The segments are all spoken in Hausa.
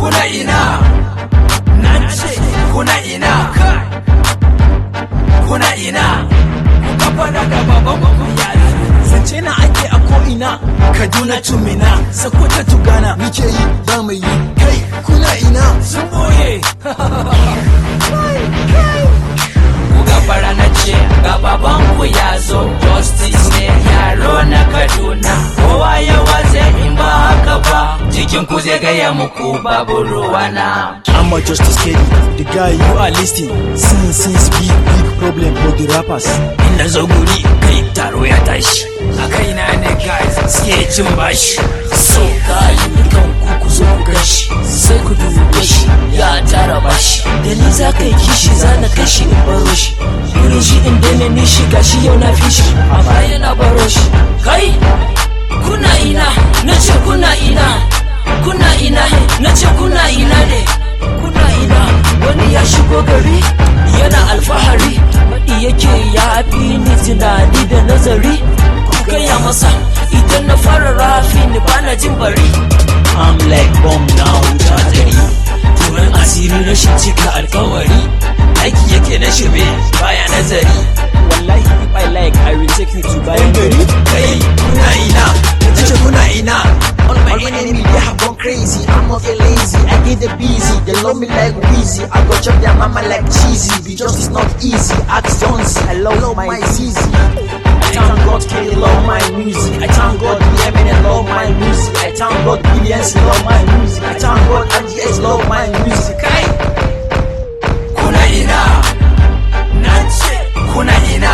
kuna ina, nace kuna ina, kuna ina, kuka fara da baban ku ya zance na ake a ko'ina, Kaduna to Minna, Sokoto to Ghana, muke yi ba mai yi. Kai kuna ina sun boye. Kuka fara na ce ga baban ku ya zo, Justice ne yaro na Kaduna, kowa ya watse in ba haka ba, jikin ku zai gaya muku babu ruwana. I'm a Justice Kedi, the guy you are listening. Since big problem for the rappers. Inda zo guri kai taro ya tashi, a kaina ne guys suke cin bashi. So kayi dukan ku zo ku gashi, sai ku dube shi ya tara bashi. Da ni za ka yi kishi za na kashi in baro shi, wurin shi in daina ni shi gashi yau na fi shi, a baya na baro shi. Kai kuna ina, na ce kuna ina, kuna ina, na ce kuna ina ne, kuna ina. Wani ya shigo gari yana alfahari, maɗi yake ya fi ni tunani da nazari. Ku gaya masa idan na fara rafi ni bana jin bari. I'm like bomb na wuta dari, turan asiri rashin cika alkawari, aiki yake na shirme baya nazari. Wallahi if I like I will take you to bayan gari. Kai kuna ina, nace kuna ina. All my enemy they have gone crazy. I'm not get lazy, I get it busy. They love me like Weezy. I go chop their mama like cheesy. Be just is not easy. Ask Jonesy, I love my Zizi. I thank God Kedi love my music. I thank God Eminem love my music. I thank God Billions love my music. I thank God RGS love my music. Kai kuna ina, nace kuna ina,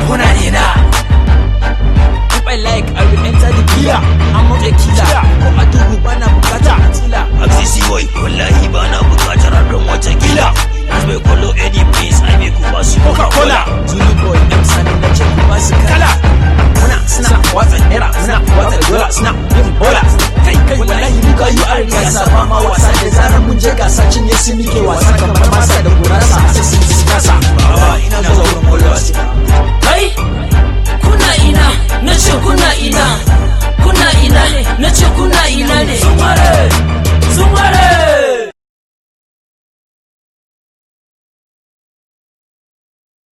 kuna ina. If I like I will enter the killer. I'm not a killer. Ko a duhu bana bukata tila. Axis boy wallahi bana bukatar don wata gila. As bai kwallo Eddie please ai bai ku basu Coca-Cola. Zulu boy them sanin da ce ku basu kala. Muna suna watsa naira, muna watsa dola, suna yin bola. Kai wallahi muka yi a gasa ba ma wasa da zarar mun je gasa cinye su muke wasa kamar